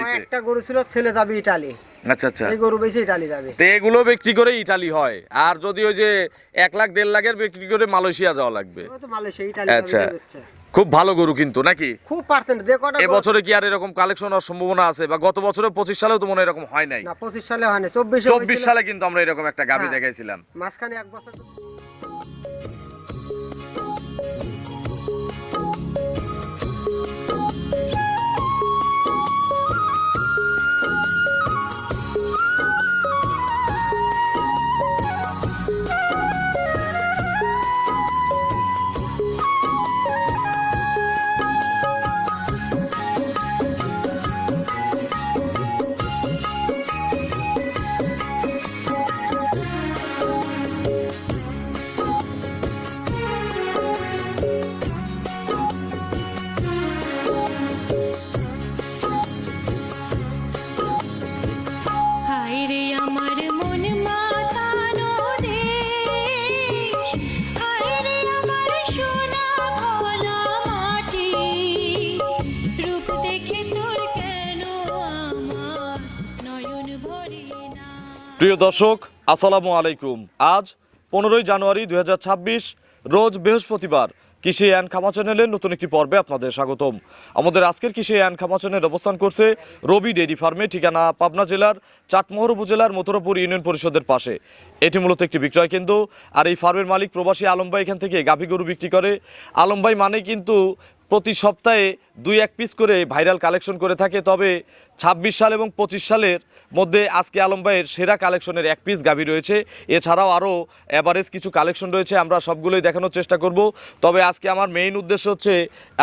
বানাইছে? একটা গরু ছিল, ছেলে যাবে ইতালি। আচ্ছা আচ্ছা, এই গরু বেশি ইতালি যাবে। তো এগুলো বিক্রি করে ইতালি হয়, আর যদি ওই যে 1 লাখ 1.5 লাখের বিক্রি করে মালয়েশিয়া যাওয়া লাগবে। ও তো মালয়েশিয়া ইতালি আচ্ছা, যাবে হচ্ছে। খুব ভালো গরু কিন্তু নাকি? খুব পার্সেন্ট যে কটা এবছরে কি আর এরকম কালেকশন হওয়ার সম্ভাবনা আছে? বা গত বছরে 25 সালেও তো মনে হয় এরকম হয় নাই। না 25 সালে হয়নি, 24 24 সালে কিন্তু আমরা এরকম একটা গাভী হ্যাঁ। দেখাইছিলাম। মাঝখানে এক বছর। হায়রে আমার মন মাতানো দেশ, হায়রে আমার সোনা ভোলা মাটি, রূপ দেখে তোর কেন আমার নয়ন ভরে না। প্রিয় দর্শক, আসসালামু আলাইকুম। আজ 15ই জানুয়ারি 2026, রোজ বৃহস্পতিবার। কৃষি অ্যান্ড খামা চ্যানেলের নতুন একটি পর্বে আপনাদের স্বাগতম। আমাদের আজকের কৃষি অ্যান্ড খামা চ্যানেল অবস্থান করছে রবি ডেইরি ফার্মে, ঠিকানা পাবনা জেলার চাটমোহর উপজেলার মথুরাপুর ইউনিয়ন পরিষদের পাশে। এটি মূলত একটি বিক্রয় কেন্দ্র, আর এই ফার্মের মালিক প্রবাসী আলম ভাই এখান থেকে গাভী গরু বিক্রি করে। আলম ভাই মানে কিন্তু প্রতি সপ্তাহে 2-1 পিস করে ভাইরাল কালেকশন করে থাকে। তবে 26 সাল এবং 25 সালের মধ্যে আজকে আলম ভাইয়ের সেরা কালেকশনের 1 পিস গাভী রয়েছে। এছাড়াও আরও অ্যাভারেজ কিছু কালেকশন রয়েছে, আমরা সবগুলোই দেখানোর চেষ্টা করব। তবে আজকে আমার মেইন উদ্দেশ্য হচ্ছে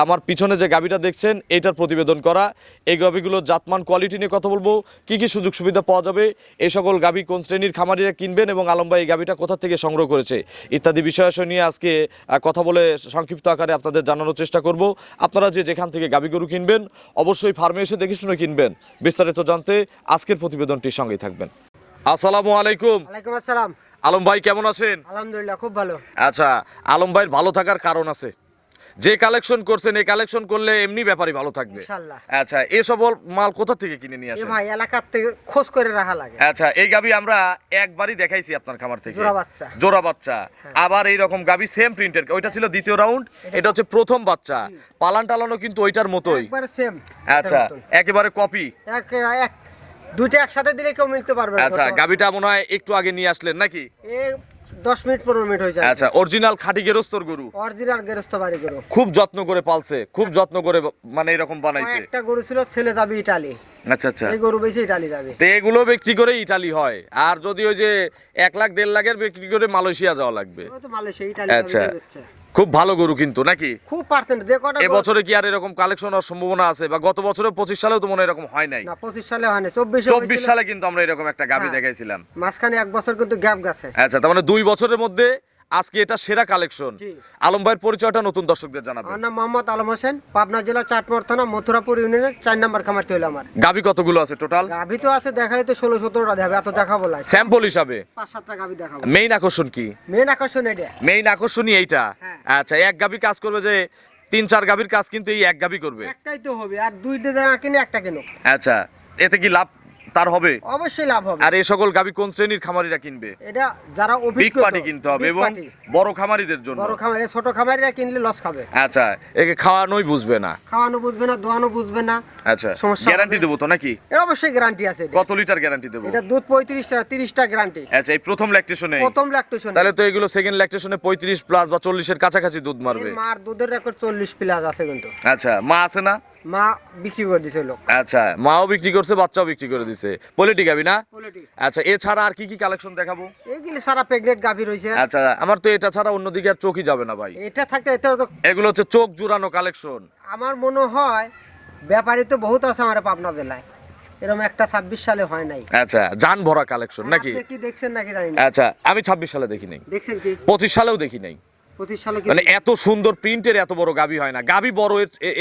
আমার পিছনে যে গাভীটা দেখছেন এইটার প্রতিবেদন করা। এই গাভীগুলোর জাতমান কোয়ালিটি নিয়ে কথা বলবো, কী কী সুযোগ সুবিধা পাওয়া যাবে, এই সকল গাভী কোন শ্রেণীর খামারিরা কিনবেন এবং আলম ভাই এই গাভীটা কোথা থেকে সংগ্রহ করেছে ইত্যাদি বিষয়াশয় নিয়ে আজকে কথা বলে সংক্ষিপ্ত আকারে আপনাদের জানানোর চেষ্টা করব। আপনারা যে যেখান থেকে গাভী গরু কিনবেন অবশ্যই ফার্মে এসে দেখে শুনে কিনবেন। বিস্তারিত জানতে আজকের প্রতিবেদনটির সঙ্গেই থাকবেন। আসসালামু আলাইকুম। ওয়ালাইকুম আসসালাম। আলম ভাই কেমন আছেন? আলহামদুলিল্লাহ খুব ভালো। আচ্ছা, আলম ভাইয়ের ভালো থাকার কারণ আছে। যে কালেকশন করছেন এই কালেকশন করলে এমনি ব্যাপারই ভালো থাকবে ইনশাআল্লাহ। আচ্ছা, এই সকল মাল কোথা থেকে কিনে নিয়ে এ আসেন? ভাই এলাকার থেকে খোঁজ করে রাখা লাগে। আচ্ছা, এই গাবি আমরা একবারই দেখাইছি আপনার খামার থেকে, জোড়া বাচ্চা। জোড়া বাচ্চা। আবার এই রকম গাবি সেম প্রিন্টের, ওইটা ছিল দ্বিতীয় রাউন্ড, এটা হচ্ছে প্রথম বাচ্চা। পালান টালানো কিন্তু ওইটার মতোই। একবারে সেম। আচ্ছা, একেবারে কপি। এক এক দুইটা একসাথে দিলে কেউ মিলতে পারবে না। আচ্ছা, গাবিটা মনে হয় একটু আগে নিয়ে আসলেন নাকি? এ 10 মিনিট 15 মিনিট হয়ে যায়। আচ্ছা, অরিজিনাল খাঁটি গেরস্তর গরু, অরিজিনাল গেরস্ত বাড়ি গরু। খুব যত্ন করে পালছে, খুব যত্ন করে মানে এরকম বানাইছে। একটা গরু ছিল, ছেলে যাবে ইতালি। আচ্ছা আচ্ছা, এই গরু বেশি ইতালি যাবে। তো এগুলো বিক্রি করে ইতালি হয়, আর যদি ওই যে 1 লাখ 1.5 লাখের বিক্রি করে মালয়েশিয়া যাওয়া লাগবে। ও তো মালয়েশিয়া ইতালি আচ্ছা, যাবে হচ্ছে। খুব ভালো গরু কিন্তু নাকি? খুব পার্সেন্ট যে কটা এবছরে কি আর এরকম কালেকশন হওয়ার সম্ভাবনা আছে? বা গত বছরে 25 সালেও তো মনে হয় এরকম হয় নাই। না 25 সালে হয়নি, 24 24 সালে কিন্তু আমরা এরকম একটা গাভী হ্যাঁ। দেখাইছিলাম। মাঝখানে এক বছর কিন্তু গ্যাপ গেছে। আচ্ছা, তার মানে 2 বছরের মধ্যে আজকে এটা সেরা কালেকশন। জি। আলম ভাইয়ের পরিচয়টা নতুন দর্শকদের জানাবেন। আমার নাম মোহাম্মদ আলম হোসেন, পাবনা জেলা চাটমোহর থানা মথুরাপুর ইউনিয়নের 4 নম্বর খামারটি হলো আমার। গাভী কতগুলো আছে টোটাল? গাভী তো আছে দেখালে তো 16-17টা দেখাবে, এত দেখাবো না। স্যাম্পল হিসাবে 5-7টা গাভী দেখাবো। মেইন আকর্ষণ কি? মেন আকর্ষণ এটা। মেইন আকর্ষণই এইটা। হ্যাঁ। আচ্ছা, এক গাভী কাজ করবে যে 3-4 গাভীর কাজ কিন্তু এই এক গাভী করবে। একটাই তো হবে, আর দুইটা না কিনে একটা কিনো। আচ্ছা, এতে কি লাভ তার হবে? অবশ্যই লাভ হবে। আর এই সকল গাভী কোন শ্রেণীর খামারিরা কিনবে? এটা যারা বিগ অভিজ্ঞ পার্টি কিনতে হবে big এবং party, বড় খামারিদের জন্য। বড় খামারে, ছোট খামারিরা কিনলে লস খাবে। আচ্ছা, একে খাওয়ানোই বুঝবে না। খাওয়ানো বুঝবে না, দোয়ানো বুঝবে না। আচ্ছা, সমস্যা গ্যারান্টি হবে। দেবো তো নাকি? এর অবশ্যই গ্যারান্টি আছে এটা। কত লিটার গ্যারান্টি দেবো? এটা দুধ 35টা 30টা গ্যারান্টি। আচ্ছা, এই প্রথম ল্যাকটেশনে? প্রথম ল্যাকটেশন। তাহলে তো এগুলো সেকেন্ড ল্যাকটেশনে 35 প্লাস বা 40 এর কাছাকাছি দুধ মারবে। মার দুধের রেকর্ড 40 প্লাস আছে কিন্তু। আচ্ছা, মা আছে না? মা বিক্রি করে দিছে লোক। আচ্ছা, মাও বিক্রি করছে, বাচ্চাও বিক্রি করে দিছে। পোলেটি গাবি না? কোয়ালিটি। আচ্ছা, এছাড়া আর কি কি কালেকশন দেখাবো? এইগুলি সারা প্রেগনেন্ট গাভী রইছে। আচ্ছা, আমার তো এটা ছাড়া অন্যদিকে আর চোখই যাবে না ভাই। এটা থাকতে এটা তো এগুলো হচ্ছে চোখ জুড়ানো কালেকশন। আমার মনে হয় ব্যাপারী তো বহুত আছে আমার পাবনা জেলায়, এরকম একটা 26 সালে হয় নাই। আচ্ছা, জান ভরা কালেকশন নাকি? আপনি কি দেখছেন নাকি জানি না। আচ্ছা, আমি 26 সালে দেখি নাই, দেখছেন কি? 25 সালেও দেখি নাই। 25 সালে কি? মানে এত সুন্দর প্রিন্টের এত বড় গাবি হয় না। গাবি বড়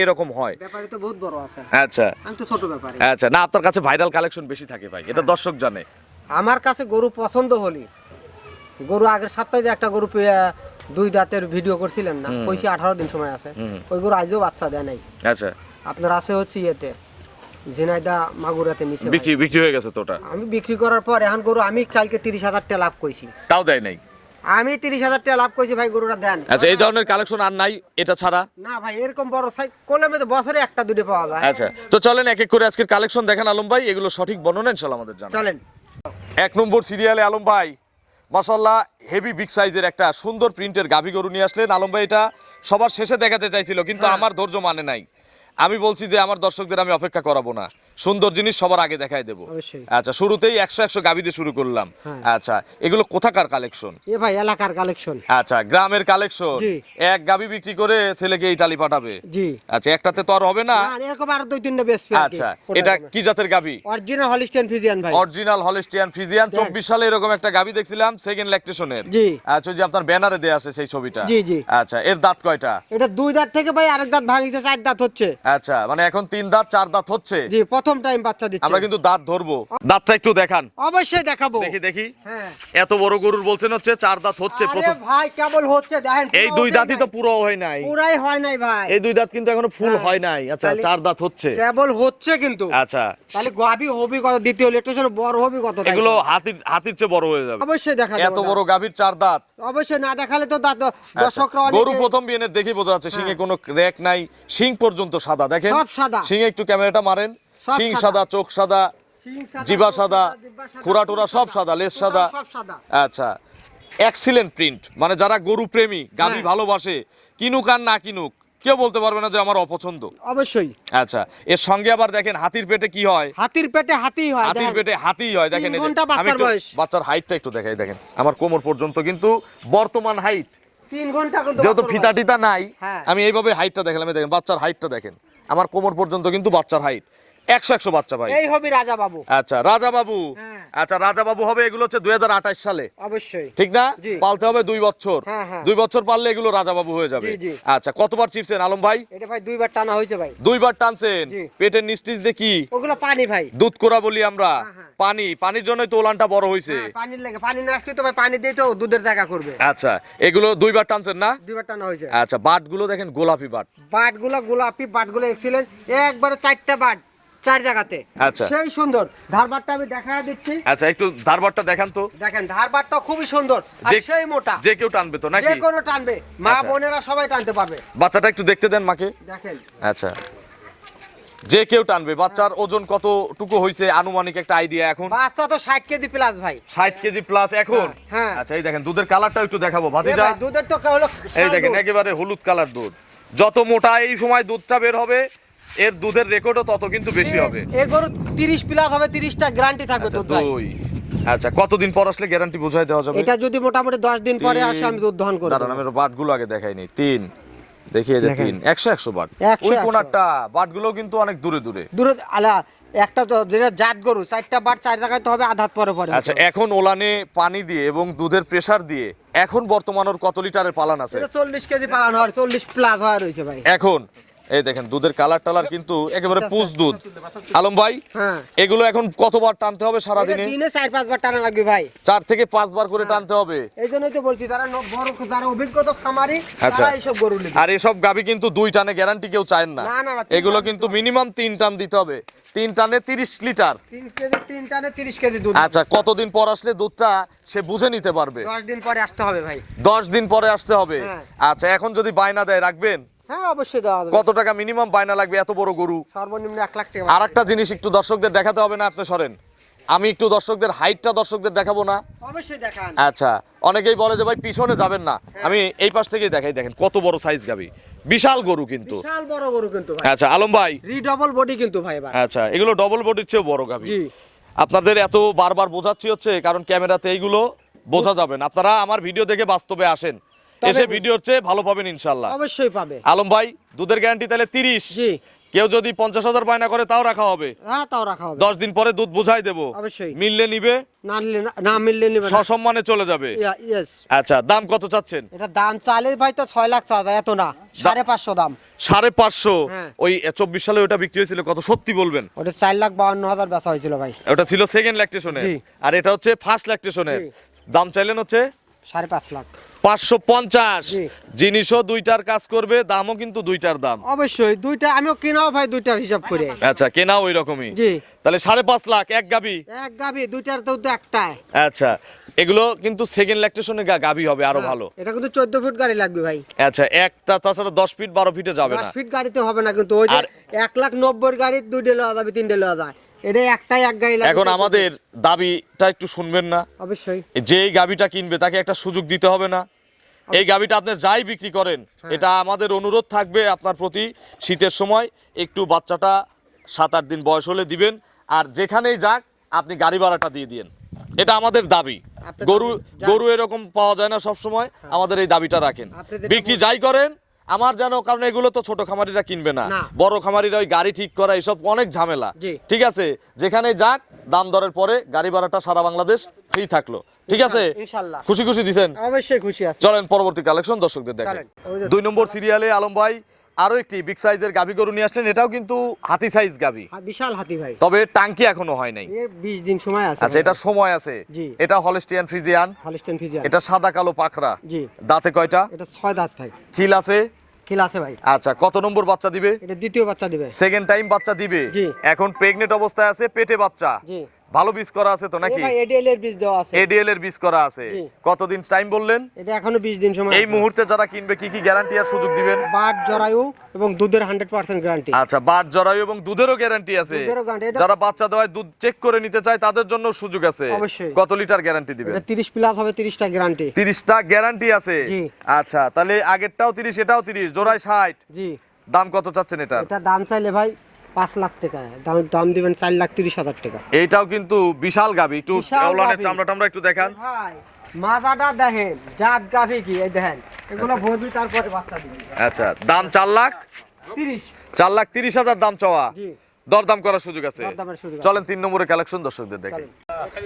এরকম হয়। ব্যাপারী তো বহুত বড় আছে। আচ্ছা আমি তো ছোট ব্যাপারী। আচ্ছা, না আপনার কাছে ভাইরাল কালেকশন বেশি থাকে ভাই, এটা দর্শক জানে। আমার কাছে গরু পছন্দ হলি, গরু আগের সপ্তাহে যে একটা গরু পেয়ে 2 দাঁতের ভিডিও করছিলেন না, কইছি 18 দিন সময় আছে। ওই গরু আজও বাচ্চা দেয় নাই। আচ্ছা, আপনার আছে হচ্ছে ইয়েতে ঝিনাইদা মাগুরাতে নিছে ভাই। বিক্রি হয়ে গেছে তো ওটা? আমি বিক্রি করার পর এখন গরু আমি কালকে 30,000 টাকা লাভ কইছি। তাও দেয় নাই? আমি 30,000 টাকা লাভ কইছি ভাই, গরুটা দেন। আচ্ছা, এই ধরনের কালেকশন আর নাই এটা ছাড়া? না ভাই, এরকম বড় সাইজ কলমে তো বছরে একটা দুটো পাওয়া যায়। আচ্ছা, তো চলেন এক এক করে আজকের কালেকশন দেখেন আলম ভাই, এগুলো সঠিক বর্ণনা ইনশাআল্লাহ আমাদের জানান। চলেন। 1 নম্বর সিরিয়ালে আলম ভাই মাশাআল্লাহ হেভি বিগ সাইজের একটা সুন্দর প্রিন্টের গাভী গরু নিয়ে আসলেন। আলম ভাই এটা সবার শেষে দেখাতে চাইছিল, কিন্তু হ্যাঁ। আমার ধৈর্য মানে নাই। আমি বলছি যে আমার দর্শকদের আমি অপেক্ষা করাবো না, সুন্দর জিনিস সবার আগে দেখাই দেবো। অবশ্যই। আচ্ছা, শুরুতেই 100 গাভী দিয়ে শুরু করলাম। হ্যাঁ। আচ্ছা, এগুলো কোথাকার কালেকশন? এ ভাই এলাকার কালেকশন। আচ্ছা, গ্রামের কালেকশন। জি। এক গাভী বিক্রি করে ছেলেকে ইটালি পাঠাবে? জি। আচ্ছা, একটাতে তো আর হবে না। না, এরকম আরো দুই তিনটা বেস্ট। আচ্ছা, এটা কি জাতের গাভী? অরিজিনাল হলিস্টিয়ান ফিজিয়ান ভাই। Original Holstein Friesian. 24 সালে এরকম একটা গাভী দেখছিলাম সেকেন্ড ল্যাকটেশনের। জি। আচ্ছা, ওই যে আপনার ব্যানারে দেয়া আছে সেই ছবিটা। জি, জি। আচ্ছা, এর দাঁত কয়টা? এটা 2 দাঁত থেকে ভাই আরেক দাঁত ভাঙিছে, 4 দাঁত হচ্ছে। আচ্ছা, মানে এখন 3 দাঁত 4 দাঁত হচ্ছে। জি, প্রথম টাইম বাচ্চা দিচ্ছে। আমরা কিন্তু দাঁত ধরবো, দাঁতটা একটু দেখান। অবশ্যই দেখাবো। দেখি। হ্যাঁ। এত বড় গরুর বলছেন হচ্ছে 4 দাঁত হচ্ছে আরে প্রথম। ভাই কেবল হচ্ছে, দেখেন এই 2 দাঁতই তো পুরো হয় নাই। পুরাই হয় নাই ভাই। এই 2 দাঁত কিন্তু এখনো ফুল হ্যাঁ। হয় নাই। আচ্ছা, তাহলে 4 দাঁত হচ্ছে। কেবল হচ্ছে কিন্তু। আচ্ছা, তাহলে গাভী হবি কত, দ্বিতীয় লেকটেশন বড় হবি কত? তাই এগুলো তো? হাতির চেয়ে বড় হয়ে যাবে। অবশ্যই দেখা এত বড় গাভীর 4 দাঁত। অবশ্যই না দেখালে তো আচ্ছা, দর্শকরা গরু অনেকে- প্রথম বিয়েনের দেখি বোঝা যাচ্ছে সিংহে কোনো ক্র্যাক নাই, শিং পর্যন্ত সাদা। দেখেন সব সাদা। সিংহে একটু ক্যামেরাটা মারেন, সব শিং সাদা। সাদা, চোখ সাদা, শিং সাদা, জিভা চোখ সাদা, জিহ্বা সাদা, খুরা টুরা সব সাদা, লেজ সাদা। সব সাদা। আচ্ছা, এক্সিলেন্ট প্রিন্ট। মানে যারা গরু প্রেমী, গাভী হ্যাঁ। ভালোবাসে, কিনুক আর না কিনুক, কেউ বলতে পারবে না যে আমার অপছন্দ। অবশ্যই। আচ্ছা, এর সঙ্গে আবার দেখেন হাতির পেটে কি হয়? হাতির পেটে হাতি হয়। হাতির দেখেন। পেটে হাতি হয়। দেখেন 3 এই যে, ঘন্টা আমি বাচ্চার একটু বয়স। বাচ্চার হাইটটা একটু দেখাই। দেখেন আমার কোমর পর্যন্ত কিন্তু বর্তমান হাইট, 3 ঘন্টা কিন্তু যেহেতু বাচ্চার ফিতা বয়স। টিতা নাই, হ্যাঁ। আমি এইভাবে হাইটটা দেখালাম। এই দেখেন বাচ্চার হাইটটা দেখেন, আমার কোমর পর্যন্ত কিন্তু বাচ্চার হাইট। 100 বাচ্চা ভাই। এই হবি রাজা বাবু। আচ্ছা, রাজা বাবু। হ্যাঁ। আচ্ছা, রাজা বাবু হবে। এগুলো হচ্ছে 2028 সালে, অবশ্যই। ঠিক না? জি। পালতে হবে 2 বছর। হ্যাঁ, হ্যাঁ। 2 বছর পারলে এগুলো রাজা বাবু হয়ে যাবে। জি, জি। আচ্ছা, কতবার চিপছেন আলম ভাই? এটা ভাই 2 বার টানা হয়েছে ভাই। 2 বার টানছেন। জি। পেটের নিচ দেখি ওগুলো পানি ভাই। দুধ কোরা বলি আমরা। হ্যাঁ, হ্যাঁ। পানির জন্যই তো ওলানটা বড় হয়েছে। হ্যাঁ, পানির লাগে, পানি না আসলে তো ভাই পানি দিয়ে তো দুধের জায়গা করবে। আচ্ছা, এগুলো 2 বার টানছেন না? 2 বার টানা হয়েছে। আচ্ছা, বাটগুলো দেখেন গোলাপি বাট। বাটগুলো গোলাপি, বাটগুলো এক্সিলেন্ট, একবারে 4টা বাট 4 জায়গাতে। আচ্ছা। সেই সুন্দর ধারবাটটা আমি দেখায় দিচ্ছি। আচ্ছা, একটু ধারবাটটা দেখান তো। দেখেন ধারবাটটা খুবই সুন্দর আর যে- সেই মোটা। যে কেউ টানবে তো যে নাকি? কোনো টানবে, মা আচ্ছা। বোনেরা সবাই টানতে পারবে। বাচ্চাটা একটু দেখতে দেন মাকে। দেখেন আচ্ছা, যে কেউ টানবে। বাচ্চার ওজন কতটুকু হয়েছে আনুমানিক একটা আইডিয়া এখন? বাচ্চা তো 60 কেজি প্লাস ভাই। 60 কেজি প্লাস এখন। হ্যাঁ। আচ্ছা, এই দেখেন দুধের কালারটাও একটু দেখাবো এ ভাতিজা। ভাই দুধের তো হলো এই দেখেন একেবারে হলুদ কালার দুধ। যত মোটা এই সময় দুধটা বের হবে, এর দুধের রেকর্ডও তত কিন্তু বেশি হবে। এই গরু 30 প্লাস হবে, 30টা গ্যারান্টি থাকবে আচ্ছা, দুধ ভাই। 2। আচ্ছা, কতদিন পর আসলে গ্যারান্টি বোঝাই দেওয়া যাবে? এটা যদি মোটামুটি 10 দিন পরে আসে আমি দুধ দহন করব। দাঁড়ান, আমি বাটগুলো আগে দেখাইনি। 3 দেখি, এই যে দেখেন। 3 100 বাট। 100 ওই কোনারটা বাটগুলো কিন্তু অনেক দূরে দূরে। দূরে আলা একটা তো যেটা জাত গরু 4টা বাট 4 জায়গায় তো হবে, আধাত পরে পরে। আচ্ছা, এখন ওলানে পানি দিয়ে এবং দুধের প্রেসার দিয়ে এখন বর্তমান ওর কত লিটারের পালান আছে? এটা 40 কেজি পালানো হয়, 40 প্লাস হয় রয়েছে ভাই। এখন এই দেখেন দুধের কালার টালার কিন্তু একেবারে পুষ দুধ। আলম ভাই, হ্যাঁ। এগুলো এখন কতবার টানতে হবে সারা এটা দিনে? দিনে 4-5 বার টানা লাগবে ভাই। 4 থেকে 5 বার করে টানতে হবে। এই জন্যই তো বলছি যারা বড় যারা অভিজ্ঞত খামারি আচ্ছা। তারা এইসব গরু নেবে। আর এসব গাভী কিন্তু 2 টানে গ্যারান্টি কেউ চায় না। না, না, না, 3 এগুলো টান কিন্তু দিতে হবে। মিনিমাম 3 টান দিতে হবে। 3 টানে 30 লিটার। 3 কেজি 3 টানে 30 কেজি দুধ। আচ্ছা, কতদিন পর আসলে দুধটা সে বুঝে নিতে পারবে? 10 দিন পরে আসতে হবে ভাই। 10 দিন পরে আসতে হবে। হ্যাঁ। আচ্ছা, এখন যদি বায়না দেয় রাখবেন? হ্যাঁ, অবশ্যই দেওয়া যাবে। কত টাকা মিনিমাম বায়না লাগবে এত বড় গরু? সর্বনিম্ন 1 লাখ টাকা। আর একটা জিনিস একটু দর্শকদের দেখাতে হবে না? আপনি সরেন, আমি একটু দর্শকদের হাইটটা দর্শকদের দেখাবো না? অবশ্যই দেখান। আচ্ছা, অনেকেই বলে যে ভাই পিছনে যাবেন না, আমি এই পাশ থেকেই দেখাই। দেখেন কত বড় সাইজ গাভী, বিশাল গরু কিন্তু। বিশাল বড় গরু কিন্তু ভাই। আচ্ছা আলম ভাই, রিডবল বডি কিন্তু ভাই এবার। আচ্ছা এগুলো ডবল বডির চেয়েও বড় গাভী। জি। আপনাদের এত বারবার বোঝাচ্ছি হচ্ছে কারণ ক্যামেরাতে এইগুলো বোঝা যাবে না। আপনারা আমার ভিডিও দেখে বাস্তবে আসেন, এসে ভিডিওর চেয়ে ভালো পাবেন ইনশাল্লাহ। অবশ্যই পাবে। আলম ভাই, দুধের গ্যারান্টি তাহলে 30। জি। কেউ যদি 50,000 বায়না করে তাও রাখা হবে। হ্যাঁ, তাও রাখা হবে। 10 দিন পরে দুধ বুঝাই দেবো। অবশ্যই। মিললে নিবে, না নিলে না মিললে নিবে না। সসম্মানে চলে যাবে। ইয়েস। আচ্ছা, দাম কত চাচ্ছেন? এটা দাম চাইলে ভাই তো 6 লাখ চাওয়া যায়, এত না, 550 দাম। 550? হ্যাঁ। ওই 24 সালে ওটা বিক্রি হয়েছিল কত, সত্যি বলবেন? ওটা 4,52,000 বেচা হয়েছিল ভাই। ওটা ছিল সেকেন্ড ল্যাকটেশনে, জি। আর এটা হচ্ছে ফার্স্ট ল্যাকটেশনের। জি। দাম চাইলেন হচ্ছে 5.5 লাখ। 550। জি। জিনিসও দুইটার কাজ করবে, দামও কিন্তু দুইটার দাম। অবশ্যই দুইটা আমিও কিনাও ভাই দুইটার হিসাব করে। আচ্ছা, কেনাও ওই রকমই। জি। তাহলে 5.5 লাখ এক গাবি। এক গাভি দুইটার তো একটাই। আচ্ছা, এগুলো কিন্তু সেকেন্ড ল্যাকটেশনে গাবি হবে আরো ভালো। এটা কিন্তু 14 ফুট গাড়ি লাগবে ভাই। আচ্ছা, একটা তাছাড়া 10 ফিট 12 ফিটে যাবে 10 না। ফিট গাড়িতে হবে না, কিন্তু ওই যে আর 1,90,000 গাড়ি 2 ডে লওয়া যাবে 3 ডে লওয়া যায়। এটা একটাই এক গাড়ি লাগবে। এখন আমাদের দাবিটা একটু শুনবেন না? অবশ্যই। যে এই গাবিটা কিনবে তাকে একটা সুযোগ দিতে হবে না? এই গাবিটা আপনি যাই বিক্রি করেন, এটা আমাদের অনুরোধ থাকবে আপনার প্রতি, শীতের সময় একটু বাচ্চাটা 7-8 দিন বয়স হলে দিবেন, আর যেখানেই যাক আপনি গাড়ি ভাড়াটা দিয়ে দিন। এটা আমাদের দাবি। আপনি গরু যা- গরু এরকম পাওয়া যায় না সব সময়, আমাদের এই দাবিটা রাখেন। আপনি যেটা বিক্রি যাই করেন আমার জানো, কারণ এগুলো তো ছোট খামারিরা কিনবে না, না। বড় খামারিরা ওই গাড়ি ঠিক করা এসব অনেক ঝামেলা। জি। ঠিক আছে, যেখানে যাক দাম দরের পরে গাড়ি ভাড়াটা সারা বাংলাদেশ ফ্রি থাকলো। ঠিক আছে, ইনশাআল্লাহ। খুশি খুশি দিছেন। অবশ্যই খুশি আছে। চলেন পরবর্তী কালেকশন দর্শকদের দেখেন। চলেন। ওই যে- 2 নম্বর সিরিয়ালে আলম ভাই আরো একটি বিগ সাইজের গাভী গরু নিয়ে আসলেন। এটাও কিন্তু হাতি সাইজ গাভী, বিশাল হাতি ভাই। তবে টাঙ্কি এখনো হয় নাই। এর 20 দিন সময় আছে। আচ্ছা, এটা সময় আছে। জি। এটা হলস্টিয়ান ফ্রিজিয়ান, হলস্টেইন ফ্রিজিয়ান। এটা সাদা কালো পাখরা। জি। দাঁতে কয়টা? এটা 6 দাঁত ভাই। খিল আছে? খিল আছে ভাই। আচ্ছা, কত নম্বর বাচ্চা দিবে? এটা দ্বিতীয় বাচ্চা দিবে। সেকেন্ড টাইম বাচ্চা দিবে। জি। এখন প্রেগনেন্ট অবস্থায় আছে, পেটে বাচ্চা। জি। ভালো বীজ করা আছে তো এ নাকি? ভাই এডিএল এর বীজ দেওয়া আছে। এডিএল এর বীজ করা আছে। জি। কতদিন টাইম বললেন? এটা এখনো 20 দিন সময় এই আছে। মুহূর্তে যারা কিনবে কি কি গ্যারান্টি আর সুযোগ দিবেন? বাট জরায়ু এবং দুধের 100% গ্যারান্টি। আচ্ছা, বাট জরায়ু এবং দুধেরও গ্যারান্টি আছে। দুধেরও guarantee, এটা- যারা বাচ্চা দেওয়ায় দুধ চেক করে নিতে চায় তাদের জন্য সুযোগ আছে। অবশ্যই। কত লিটার গ্যারান্টি দিবেন? এটা 30 প্লাস হবে, 30টা গ্যারান্টি। 30টা গ্যারান্টি আছে। জি। আচ্ছা, তাহলে আগেরটাও 30, এটাও 30, জোড়ায় 60। জি। দাম কত চাচ্ছেন এটার? এটা দাম চাইলে ভাই 5 লাখ টাকা, দাম দিবেন 4,30,000 টাকা। এইটাও কিন্তু বিশাল গাবি। একটু বিশাল ওলানের গাভী। চামড়া টামড়া একটু দেখান। ভাই মাথাটা দেখেন, জাত গাভী কি, এই দেখেন এগুলো ভরবি তারপরে বাচ্চা দিবে। আচ্ছা, দাম 4,30,000। 30। 4,30,000 দাম চাওয়া। জি। দরদাম করার সুযোগ আছে। দরদামের সুযোগ আছে। চলেন 3 নম্বরের কালেকশন দর্শকদের দেখেন।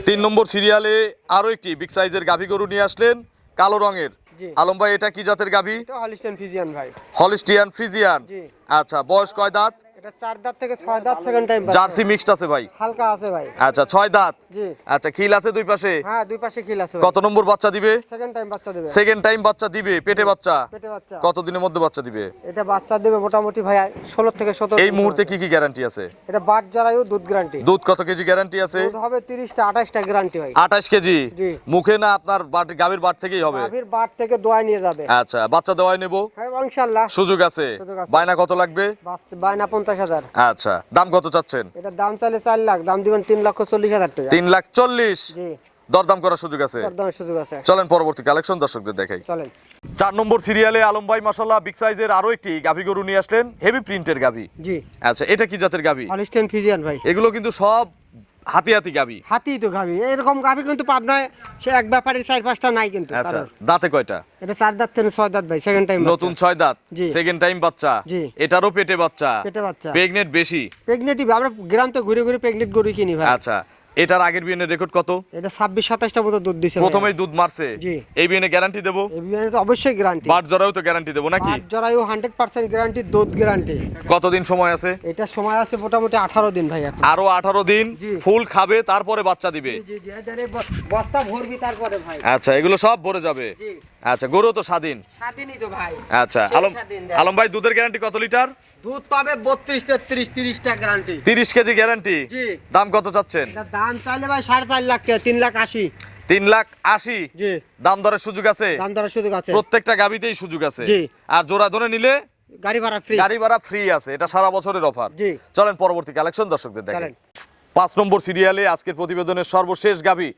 3 নম্বর সিরিয়ালে আরো একটি বিগ সাইজের গাভী গরু নিয়ে আসলেন, কালো রঙের। জি। আলম ভাই, এটা কি জাতের গাভী? এটা হলস্টেইন ফ্রিজিয়ান ভাই। Holstein Friesian. জি। আচ্ছা, বয়স কয় দাঁত? এটা 4 দাঁত থেকে 6 দাঁত, সেকেন্ড টাইম জার্সি মিক্সড আছে ভাই? হালকা আছে ভাই। আচ্ছা, 6 দাঁত। জি। আচ্ছা, খিল আছে দুই পাশে? হ্যাঁ, দুই পাশে খিল আছে। কত নম্বর বাচ্চা দিবে? সেকেন্ড টাইম বাচ্চা দেবে। সেকেন্ড টাইম বাচ্চা দিবে, পেটে বাচ্চা। পেটে বাচ্চা। কত দিনের মধ্যে বাচ্চা দিবে? এটা বাচ্চা দেবে মোটামুটি ভাই 16 থেকে 17 এই মুহূর্তে কি কি গ্যারান্টি আছে? এটা বাট জরায়ু দুধ গ্যারান্টি। দুধ কত কেজি গ্যারান্টি আছে? দুধ হবে 30টা 28টা গ্যারান্টি ভাই। 28 কেজি। জি। মুখে না আপনার গাভীর বাট থেকেই হবে? গাভীর বাট থেকে দোয়া নিয়ে যাবে। আচ্ছা, বাচ্চা দেওয়াই নেব, হ্যাঁ ইনশাআল্লাহ। সুযোগ আছে। সুযোগ আছে। বায়না কত লাগবে? বায়না 50,000। আচ্ছা, দাম কত চাচ্ছেন? এটা দাম চাইলে 4 লাখ, দাম দিবেন 3,40,000 টাকা। 3,40,000। জি। দরদাম করার সুযোগ আছে। দরদামের সুযোগ আছে। চলেন পরবর্তী কালেকশন দর্শকদের দেখাই। চলেন। 4 নম্বর সিরিয়ালে আলম ভাই মাশাআল্লাহ বিগ সাইজের আরো একটি গাভী গরু নিয়ে আসলেন, হেভি প্রিন্টের গাভী। জি। আচ্ছা, এটা কি জাতের গাভী? হলস্টেইন ফ্রিজিয়ান ভাই। এগুলো কিন্তু সব হাতি হাতি গাভী। হাতি তো গাভী, এরকম গাভী কিন্তু পাবনায় সে এক ব্যাপারের 4-5টা নাই কিন্তু আচ্ছা, কারোর। দাঁতে কয়টা? এটা 4 দাঁত থেকে 6 দাঁত ভাই, সেকেন্ড টাইম নতুন 6 দাঁত। জি। সেকেন্ড টাইম বাচ্চা। জি। এটারও পেটে বাচ্চা। পেটে বাচ্চা। প্রেগনেন্ট বেশি। প্রেগনেন্টই আমরা গ্রাম তো ঘুরে ঘুরে প্রেগনেন্ট গরু কিনি ভাই। আচ্ছা, এটার আগের বিয়ের রেকর্ড কত? এটা 26-27টা মতো দুধ দিছে। প্রথমেই দুধ মারছে। জি। এই বিয়ে গ্যারান্টি দেবো? এই বিয়ানে তো অবশ্যই গ্যারান্টি। বাট জরাও তো গ্যারান্টি দেবো নাকি? বাট জরায়ু 100% গ্যারান্টি, দুধ গ্যারান্টি। কতদিন সময় আছে? এটা সময় আছে মোটামুটি 18 দিন ভাই এখন। আরো 18 দিন। জি। ফুল খাবে তারপরে বাচ্চা দিবে। জি জি, এদারে বস্তা ভরবি তারপরে ভাই। আচ্ছা, এগুলো সব ভরে যাবে। জি। আচ্ছা, গরু তো স্বাধীন। স্বাধীনই তো ভাই। আচ্ছা, সেই আলম স্বাধীন দেয়। আলম ভাই, দুধের গ্যারান্টি কত লিটার? দুধ পাবে 32, 33, 30টা গ্যারান্টি। 30 KG guarantee. জি। দাম কত চাচ্ছেন? এটা দাম চাইলে ভাই 4.5 লাখ টাকা, 3,80,000। 3,80,000। জি। দাম দরের সুযোগ আছে? দাম দরের সুযোগ আছে। প্রত্যেকটা গাবিতেই সুযোগ আছে। জি। আর জোড়া ধরে নিলে গাড়ি ভাড়া ফ্রি। গাড়ি ভাড়া ফ্রি আছে। এটা সারা বছরের অফার। জি। চলেন পরবর্তী কালেকশন দর্শকদের দেখেন। চলেন। 5 নম্বর সিরিয়ালে আজকের প্রতিবেদনের সর্বশেষ গাবি।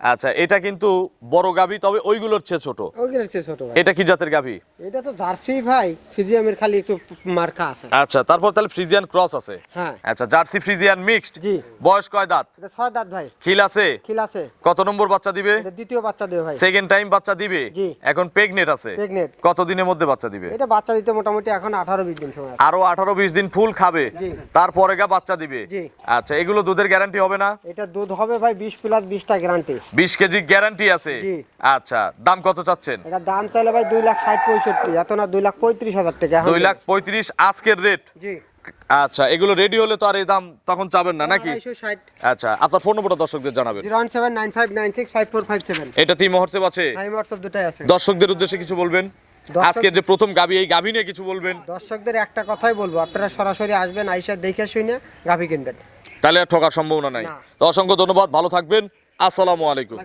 আচ্ছা, এটা কিন্তু বড় গাবি, তবে ওইগুলোর চেয়ে ছোট। ওইগুলো হচ্ছে ছোট ভাই। এটা কি জাতের গাবি? এটা তো জার্সি ভাই, ফিজিয়ামের খালি একটু মার্কা আছে। আচ্ছা, তারপর তাহলে ফ্রিজিয়ান ক্রস আছে। হ্যাঁ। আচ্ছা, জার্সি ফ্রিজিয়ান মিক্সড। জি। বয়স কয় দাঁত? এটা 6 দাঁত ভাই। খিল আছে? খিল আছে। কত নম্বর বাচ্চা দিবে? এটা দ্বিতীয় বাচ্চা দেবে ভাই। সেকেন্ড টাইম বাচ্চা দিবে। জি। এখন প্রেগনেন্ট আছে। প্রেগনেন্ট। কত দিনের মধ্যে বাচ্চা দিবে? এটা বাচ্চা দিতে মোটামুটি এখন 18-20 দিন সময় আছে। আরো 18-20 দিন ফুল খাবে। জি। তারপরে গা বাচ্চা দিবে। জি। আচ্ছা, এগুলো দুধের গ্যারান্টি হবে না? এটা দুধ হবে ভাই 20 প্লাস 20টা গ্যারান্টি। 20 কেজি গ্যারান্টি আছে। জি। আচ্ছা, দাম কত চাচ্ছেন? এটা দাম চাইলে ভাই 2,60,000-65,000, এত না 2,35,000 টাকা এখন। 2,35,000 আজকের রেট। জি। আচ্ছা, এগুলো রেডি হলে তো আর এই দাম তখন চাবেন না নাকি? 260 আচ্ছা, আপনার ফোন নম্বরটা দর্শকদের জানাবেন। 01795965457 এটা টিম হোয়াটসঅ্যাপ আছে। হোয়াটসঅ্যাপ দুটাই আছে। দর্শকদের উদ্দেশ্যে কিছু বলবেন? আজকে যে প্রথম গাভী, এই গাভী নিয়ে কিছু বলবেন? দর্শকদের একটা কথাই বলবো, আপনারা সরাসরি আসবেন, আইসা দেখে শুনে গাভী কিনবেন। তাহলে আর ঠকার সম্ভাবনা নাই। না। তো অসংখ্য ধন্যবাদ, ভালো থাকবেন, আসসালামু আলাইকুম।